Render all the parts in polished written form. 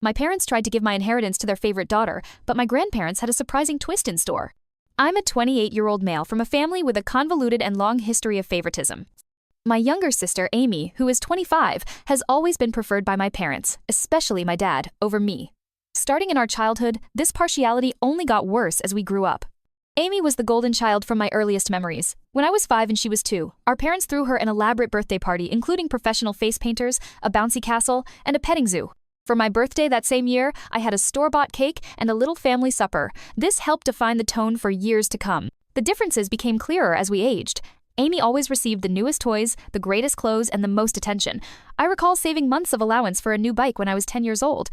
My parents tried to give my inheritance to their favorite daughter, but my grandparents had a surprising twist in store. I'm a 28-year-old male from a family with a convoluted and long history of favoritism. My younger sister, Amy, who is 25, has always been preferred by my parents, especially my dad, over me. Starting in our childhood, this partiality only got worse as we grew up. Amy was the golden child from my earliest memories. When I was 5 and she was 2, our parents threw her an elaborate birthday party including professional face painters, a bouncy castle, and a petting zoo. For my birthday that same year, I had a store-bought cake and a little family supper. This helped define the tone for years to come. The differences became clearer as we aged. Amy always received the newest toys, the greatest clothes, and the most attention. I recall saving months of allowance for a new bike when I was 10 years old.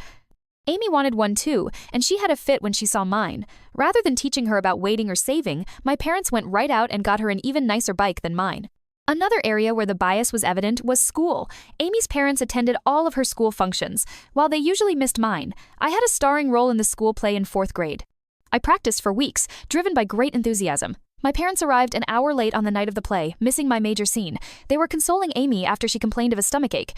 Amy wanted one too, and she had a fit when she saw mine. Rather than teaching her about waiting or saving, my parents went right out and got her an even nicer bike than mine. Another area where the bias was evident was school. Amy's parents attended all of her school functions, while they usually missed mine. I had a starring role in the school play in 4th grade. I practiced for weeks, driven by great enthusiasm. My parents arrived an hour late on the night of the play, missing my major scene. They were consoling Amy after she complained of a stomachache.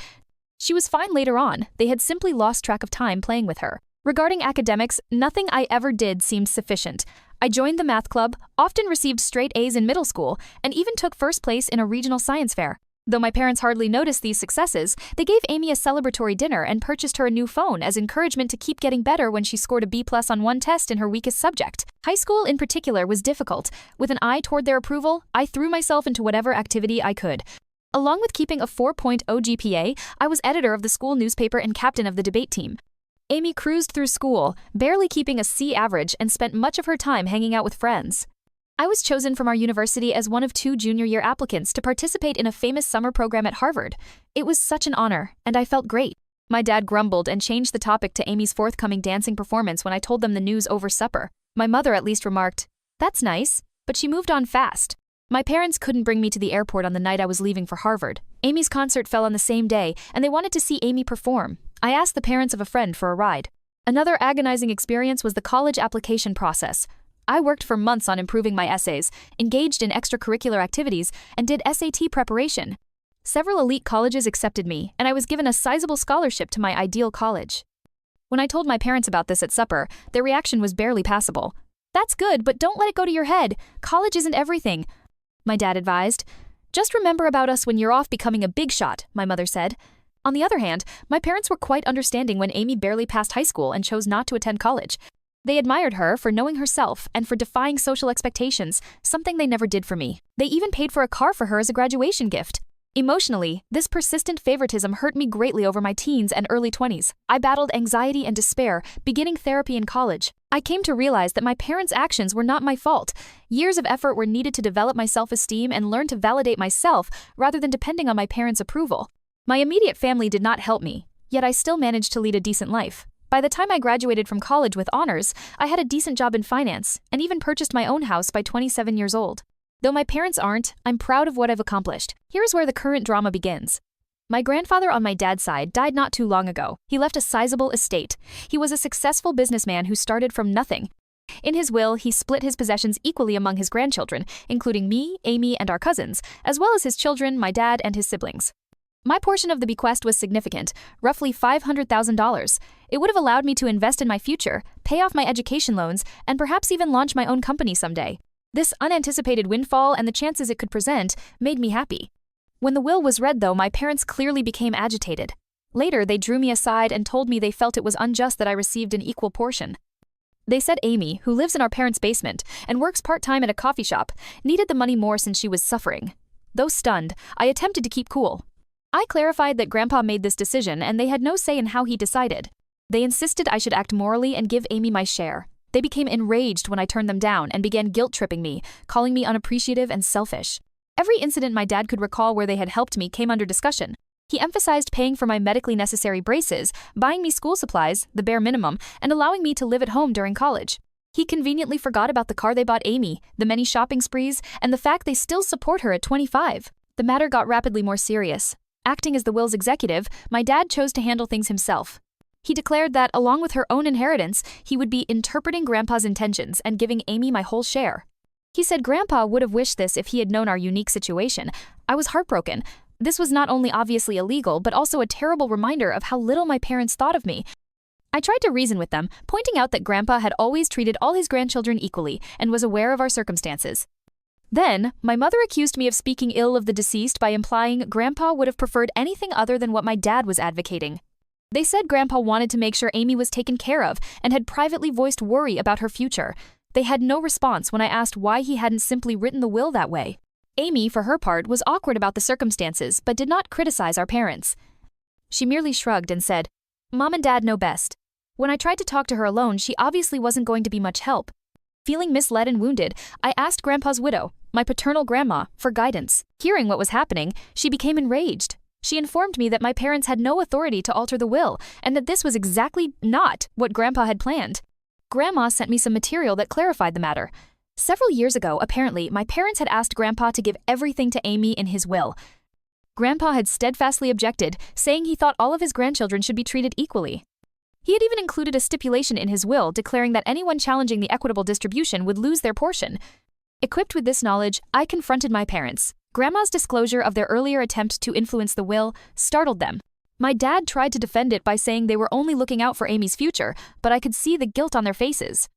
She was fine later on. They had simply lost track of time playing with her. Regarding academics, nothing I ever did seemed sufficient. I joined the math club, often received straight A's in middle school, and even took first place in a regional science fair. Though my parents hardly noticed these successes, they gave Amy a celebratory dinner and purchased her a new phone as encouragement to keep getting better when she scored a B+ on one test in her weakest subject. High school in particular was difficult. With an eye toward their approval, I threw myself into whatever activity I could. Along with keeping a 4.0 GPA, I was editor of the school newspaper and captain of the debate team. Amy cruised through school, barely keeping a C average, and spent much of her time hanging out with friends. I was chosen from our university as one of 2 junior-year applicants to participate in a famous summer program at Harvard. It was such an honor, and I felt great. My dad grumbled and changed the topic to Amy's forthcoming dancing performance when I told them the news over supper. My mother at least remarked, "That's nice," but she moved on fast. My parents couldn't bring me to the airport on the night I was leaving for Harvard. Amy's concert fell on the same day, and they wanted to see Amy perform. I asked the parents of a friend for a ride. Another agonizing experience was the college application process. I worked for months on improving my essays, engaged in extracurricular activities, and did SAT preparation. Several elite colleges accepted me, and I was given a sizable scholarship to my ideal college. When I told my parents about this at supper, their reaction was barely passable. "That's good, but don't let it go to your head. College isn't everything," my dad advised. "Just remember about us when you're off becoming a big shot," my mother said. On the other hand, my parents were quite understanding when Amy barely passed high school and chose not to attend college. They admired her for knowing herself and for defying social expectations, something they never did for me. They even paid for a car for her as a graduation gift. Emotionally, this persistent favoritism hurt me greatly over my teens and early 20s. I battled anxiety and despair, beginning therapy in college. I came to realize that my parents' actions were not my fault. Years of effort were needed to develop my self-esteem and learn to validate myself rather than depending on my parents' approval. My immediate family did not help me, yet I still managed to lead a decent life. By the time I graduated from college with honors, I had a decent job in finance and even purchased my own house by 27 years old. Though my parents aren't, I'm proud of what I've accomplished. Here's where the current drama begins. My grandfather on my dad's side died not too long ago. He left a sizable estate. He was a successful businessman who started from nothing. In his will, he split his possessions equally among his grandchildren, including me, Amy, and our cousins, as well as his children, my dad, and his siblings. My portion of the bequest was significant, roughly $500,000. It would have allowed me to invest in my future, pay off my education loans, and perhaps even launch my own company someday. This unanticipated windfall and the chances it could present made me happy. When the will was read, though, my parents clearly became agitated. Later, they drew me aside and told me they felt it was unjust that I received an equal portion. They said Amy, who lives in our parents' basement and works part-time at a coffee shop, needed the money more since she was suffering. Though stunned, I attempted to keep cool. I clarified that Grandpa made this decision and they had no say in how he decided. They insisted I should act morally and give Amy my share. They became enraged when I turned them down and began guilt-tripping me, calling me unappreciative and selfish. Every incident my dad could recall where they had helped me came under discussion. He emphasized paying for my medically necessary braces, buying me school supplies, the bare minimum, and allowing me to live at home during college. He conveniently forgot about the car they bought Amy, the many shopping sprees, and the fact they still support her at 25. The matter got rapidly more serious. Acting as the will's executive, my dad chose to handle things himself. He declared that, along with her own inheritance, he would be interpreting Grandpa's intentions and giving Amy my whole share. He said Grandpa would have wished this if he had known our unique situation. I was heartbroken. This was not only obviously illegal, but also a terrible reminder of how little my parents thought of me. I tried to reason with them, pointing out that Grandpa had always treated all his grandchildren equally and was aware of our circumstances. Then, my mother accused me of speaking ill of the deceased by implying Grandpa would have preferred anything other than what my dad was advocating. They said Grandpa wanted to make sure Amy was taken care of and had privately voiced worry about her future. They had no response when I asked why he hadn't simply written the will that way. Amy, for her part, was awkward about the circumstances but did not criticize our parents. She merely shrugged and said, "Mom and Dad know best." When I tried to talk to her alone, she obviously wasn't going to be much help. Feeling misled and wounded, I asked Grandpa's widow, my paternal grandma, for guidance. Hearing what was happening, she became enraged. She informed me that my parents had no authority to alter the will, and that this was exactly not what Grandpa had planned. Grandma sent me some material that clarified the matter. Several years ago, apparently, my parents had asked Grandpa to give everything to Amy in his will. Grandpa had steadfastly objected, saying he thought all of his grandchildren should be treated equally. He had even included a stipulation in his will declaring that anyone challenging the equitable distribution would lose their portion. Equipped with this knowledge, I confronted my parents. Grandma's disclosure of their earlier attempt to influence the will startled them. My dad tried to defend it by saying they were only looking out for Amy's future, but I could see the guilt on their faces.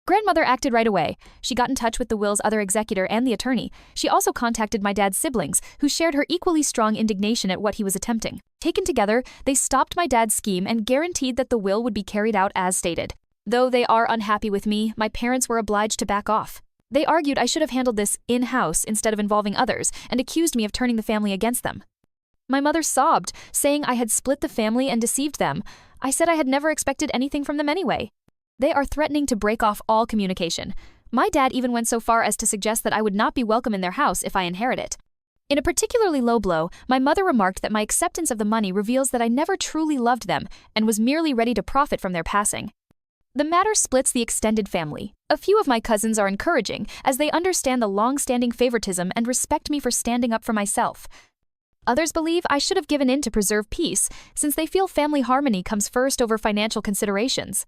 Grandmother acted right away. She got in touch with the will's other executor and the attorney. She also contacted my dad's siblings, who shared her equally strong indignation at what he was attempting. Taken together, they stopped my dad's scheme and guaranteed that the will would be carried out as stated. Though they are unhappy with me, my parents were obliged to back off. They argued I should have handled this in-house instead of involving others and accused me of turning the family against them. My mother sobbed, saying I had split the family and deceived them. I said I had never expected anything from them anyway. They are threatening to break off all communication. My dad even went so far as to suggest that I would not be welcome in their house if I inherit it. In a particularly low blow, my mother remarked that my acceptance of the money reveals that I never truly loved them and was merely ready to profit from their passing. The matter splits the extended family. A few of my cousins are encouraging, as they understand the long-standing favoritism and respect me for standing up for myself. Others believe I should have given in to preserve peace, since they feel family harmony comes first over financial considerations.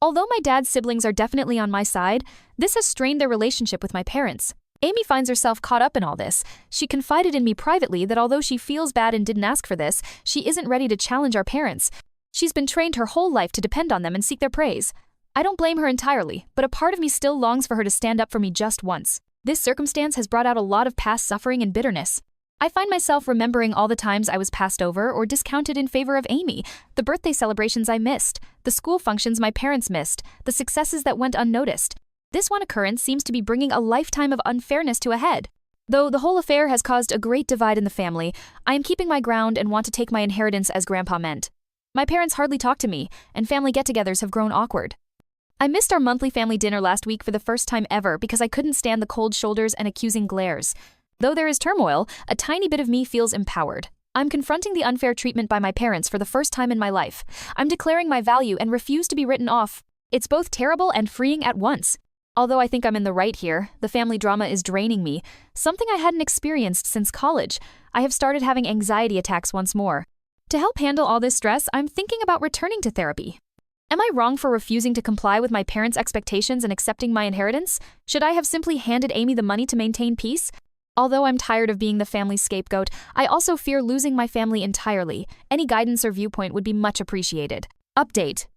Although my dad's siblings are definitely on my side, this has strained their relationship with my parents. Amy finds herself caught up in all this. She confided in me privately that although she feels bad and didn't ask for this, she isn't ready to challenge our parents. She's been trained her whole life to depend on them and seek their praise. I don't blame her entirely, but a part of me still longs for her to stand up for me just once. This circumstance has brought out a lot of past suffering and bitterness. I find myself remembering all the times I was passed over or discounted in favor of Amy, the birthday celebrations I missed, the school functions my parents missed, the successes that went unnoticed. This one occurrence seems to be bringing a lifetime of unfairness to a head. Though the whole affair has caused a great divide in the family, I am keeping my ground and want to take my inheritance as Grandpa meant. My parents hardly talk to me, and family get-togethers have grown awkward. I missed our monthly family dinner last week for the first time ever because I couldn't stand the cold shoulders and accusing glares. Though there is turmoil, a tiny bit of me feels empowered. I'm confronting the unfair treatment by my parents for the first time in my life. I'm declaring my value and refuse to be written off. It's both terrible and freeing at once. Although I think I'm in the right here, the family drama is draining me, something I hadn't experienced since college. I have started having anxiety attacks once more. To help handle all this stress, I'm thinking about returning to therapy. Am I wrong for refusing to comply with my parents' expectations and accepting my inheritance? Should I have simply handed Amy the money to maintain peace? Although I'm tired of being the family scapegoat, I also fear losing my family entirely. Any guidance or viewpoint would be much appreciated. Update.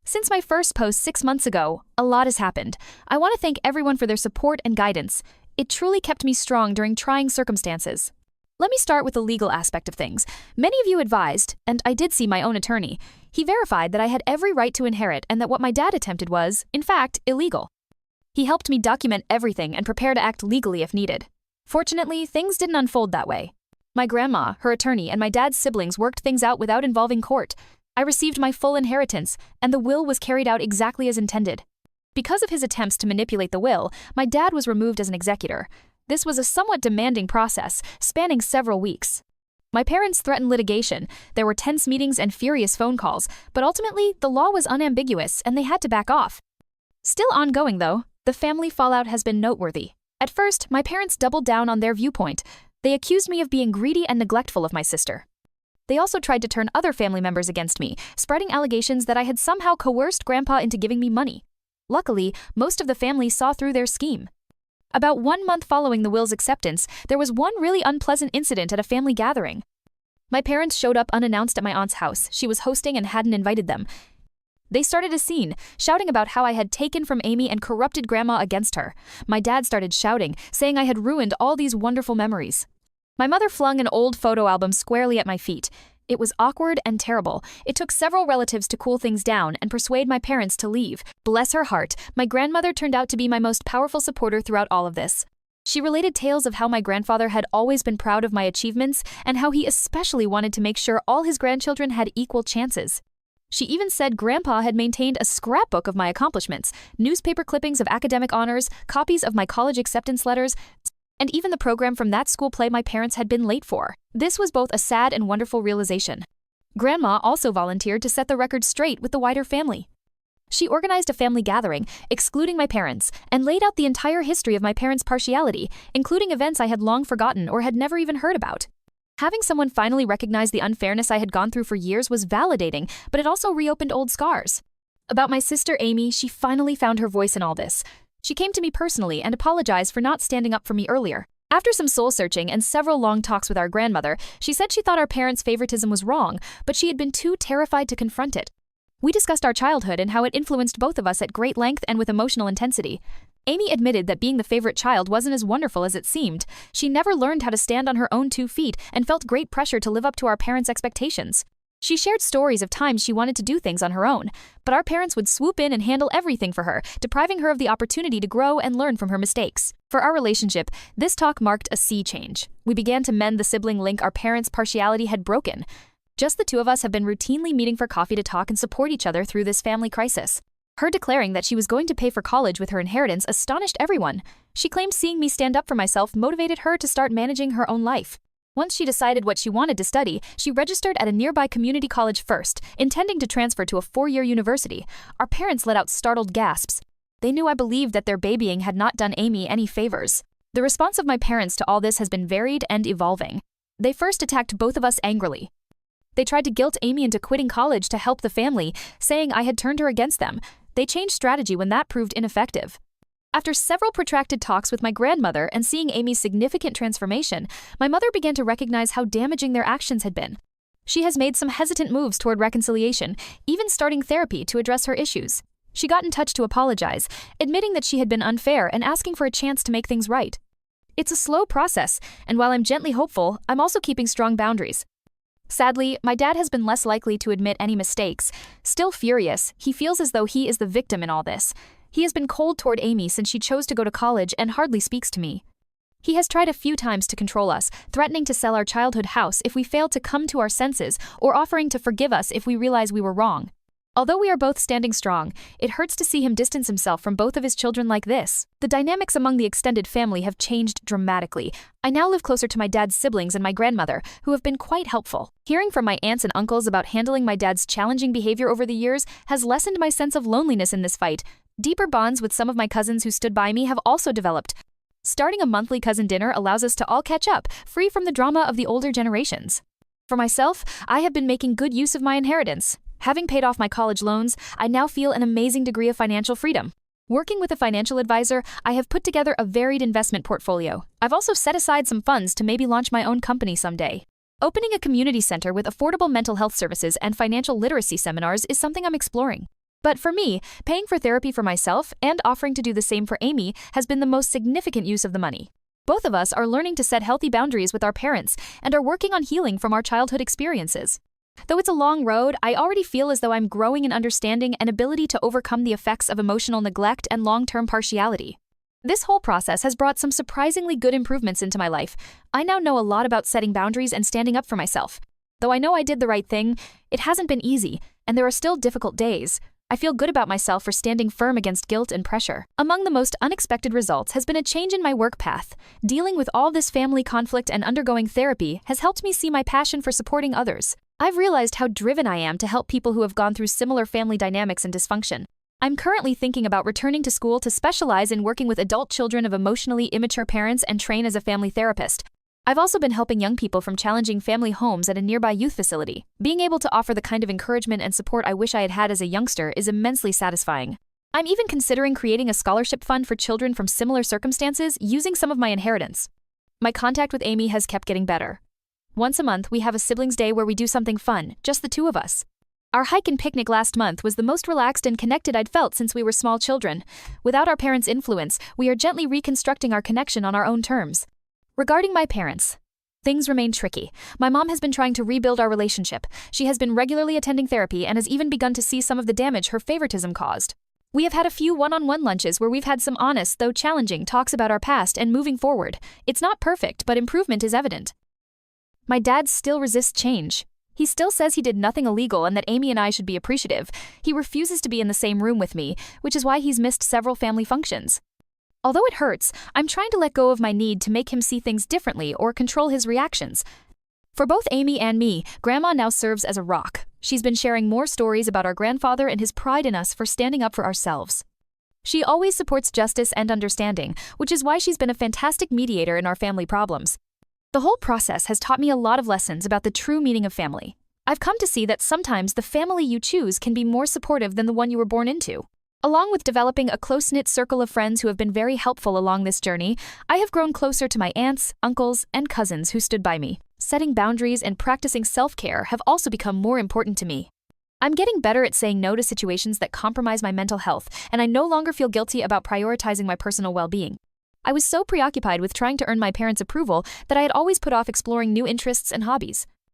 Since my first post 6 months ago, a lot has happened. I want to thank everyone for their support and guidance. It truly kept me strong during trying circumstances. Let me start with the legal aspect of things. Many of you advised, and I did see my own attorney. He verified that I had every right to inherit and that what my dad attempted was, in fact, illegal. He helped me document everything and prepare to act legally if needed. Fortunately, things didn't unfold that way. My grandma, her attorney, and my dad's siblings worked things out without involving court. I received my full inheritance, and the will was carried out exactly as intended. Because of his attempts to manipulate the will, my dad was removed as an executor. This was a somewhat demanding process, spanning several weeks. My parents threatened litigation. There were tense meetings and furious phone calls, but ultimately, the law was unambiguous and they had to back off. Still ongoing, though, the family fallout has been noteworthy. At first, my parents doubled down on their viewpoint. They accused me of being greedy and neglectful of my sister. They also tried to turn other family members against me, spreading allegations that I had somehow coerced Grandpa into giving me money. Luckily, most of the family saw through their scheme. About 1 month following the will's acceptance, there was one really unpleasant incident at a family gathering. My parents showed up unannounced at my aunt's house. She was hosting and hadn't invited them. They started a scene, shouting about how I had taken from Amy and corrupted Grandma against her. My dad started shouting, saying I had ruined all these wonderful memories. My mother flung an old photo album squarely at my feet. It was awkward and terrible. It took several relatives to cool things down and persuade my parents to leave. Bless her heart, my grandmother turned out to be my most powerful supporter throughout all of this. She related tales of how my grandfather had always been proud of my achievements and how he especially wanted to make sure all his grandchildren had equal chances. She even said Grandpa had maintained a scrapbook of my accomplishments, newspaper clippings of academic honors, copies of my college acceptance letters, and even the program from that school play my parents had been late for. This was both a sad and wonderful realization. Grandma also volunteered to set the record straight with the wider family. She organized a family gathering, excluding my parents, and laid out the entire history of my parents' partiality, including events I had long forgotten or had never even heard about. Having someone finally recognize the unfairness I had gone through for years was validating, but it also reopened old scars. About my sister Amy, she finally found her voice in all this. She came to me personally and apologized for not standing up for me earlier. After some soul-searching and several long talks with our grandmother, she said she thought our parents' favoritism was wrong, but she had been too terrified to confront it. We discussed our childhood and how it influenced both of us at great length and with emotional intensity. Amy admitted that being the favorite child wasn't as wonderful as it seemed. She never learned how to stand on her own 2 feet and felt great pressure to live up to our parents' expectations. She shared stories of times she wanted to do things on her own, but our parents would swoop in and handle everything for her, depriving her of the opportunity to grow and learn from her mistakes. For our relationship, this talk marked a sea change. We began to mend the sibling link our parents' partiality had broken. Just the 2 of us have been routinely meeting for coffee to talk and support each other through this family crisis. Her declaring that she was going to pay for college with her inheritance astonished everyone. She claimed seeing me stand up for myself motivated her to start managing her own life. Once she decided what she wanted to study, she registered at a nearby community college first, intending to transfer to a 4-year university. Our parents let out startled gasps. They knew I believed that their babying had not done Amy any favors. The response of my parents to all this has been varied and evolving. They first attacked both of us angrily. They tried to guilt Amy into quitting college to help the family, saying I had turned her against them. They changed strategy when that proved ineffective. After several protracted talks with my grandmother and seeing Amy's significant transformation, my mother began to recognize how damaging their actions had been. She has made some hesitant moves toward reconciliation, even starting therapy to address her issues. She got in touch to apologize, admitting that she had been unfair and asking for a chance to make things right. It's a slow process, and while I'm gently hopeful, I'm also keeping strong boundaries. Sadly, my dad has been less likely to admit any mistakes. Still furious, he feels as though he is the victim in all this. He has been cold toward Amy since she chose to go to college and hardly speaks to me. He has tried a few times to control us, threatening to sell our childhood house if we fail to come to our senses or offering to forgive us if we realize we were wrong. Although we are both standing strong, it hurts to see him distance himself from both of his children like this. The dynamics among the extended family have changed dramatically. I now live closer to my dad's siblings and my grandmother, who have been quite helpful. Hearing from my aunts and uncles about handling my dad's challenging behavior over the years has lessened my sense of loneliness in this fight. Deeper bonds with some of my cousins who stood by me have also developed. Starting a monthly cousin dinner allows us to all catch up, free from the drama of the older generations. For myself, I have been making good use of my inheritance. Having paid off my college loans, I now feel an amazing degree of financial freedom. Working with a financial advisor, I have put together a varied investment portfolio. I've also set aside some funds to maybe launch my own company someday. Opening a community center with affordable mental health services and financial literacy seminars is something I'm exploring. But for me, paying for therapy for myself and offering to do the same for Amy has been the most significant use of the money. Both of us are learning to set healthy boundaries with our parents and are working on healing from our childhood experiences. Though it's a long road, I already feel as though I'm growing in understanding and ability to overcome the effects of emotional neglect and long-term partiality. This whole process has brought some surprisingly good improvements into my life. I now know a lot about setting boundaries and standing up for myself. Though I know I did the right thing, it hasn't been easy, and there are still difficult days. I feel good about myself for standing firm against guilt and pressure. Among the most unexpected results has been a change in my work path. Dealing with all this family conflict and undergoing therapy has helped me see my passion for supporting others. I've realized how driven I am to help people who have gone through similar family dynamics and dysfunction. I'm currently thinking about returning to school to specialize in working with adult children of emotionally immature parents and train as a family therapist. I've also been helping young people from challenging family homes at a nearby youth facility. Being able to offer the kind of encouragement and support I wish I had had as a youngster is immensely satisfying. I'm even considering creating a scholarship fund for children from similar circumstances using some of my inheritance. My contact with Amy has kept getting better. Once a month, we have a siblings' day where we do something fun, just the 2 of us. Our hike and picnic last month was the most relaxed and connected I'd felt since we were small children. Without our parents' influence, we are gently reconstructing our connection on our own terms. Regarding my parents, things remain tricky. My mom has been trying to rebuild our relationship. She has been regularly attending therapy and has even begun to see some of the damage her favoritism caused. We have had a few one-on-one lunches where we've had some honest, though challenging, talks about our past and moving forward. It's not perfect, but improvement is evident. My dad still resists change. He still says he did nothing illegal and that Amy and I should be appreciative. He refuses to be in the same room with me, which is why he's missed several family functions. Although it hurts, I'm trying to let go of my need to make him see things differently or control his reactions. For both Amy and me, Grandma now serves as a rock. She's been sharing more stories about our grandfather and his pride in us for standing up for ourselves. She always supports justice and understanding, which is why she's been a fantastic mediator in our family problems. The whole process has taught me a lot of lessons about the true meaning of family. I've come to see that sometimes the family you choose can be more supportive than the one you were born into. Along with developing a close-knit circle of friends who have been very helpful along this journey, I have grown closer to my aunts, uncles, and cousins who stood by me. Setting boundaries and practicing self-care have also become more important to me. I'm getting better at saying no to situations that compromise my mental health, and I no longer feel guilty about prioritizing my personal well-being. I was so preoccupied with trying to earn my parents' approval that I had always put off exploring new interests and hobbies.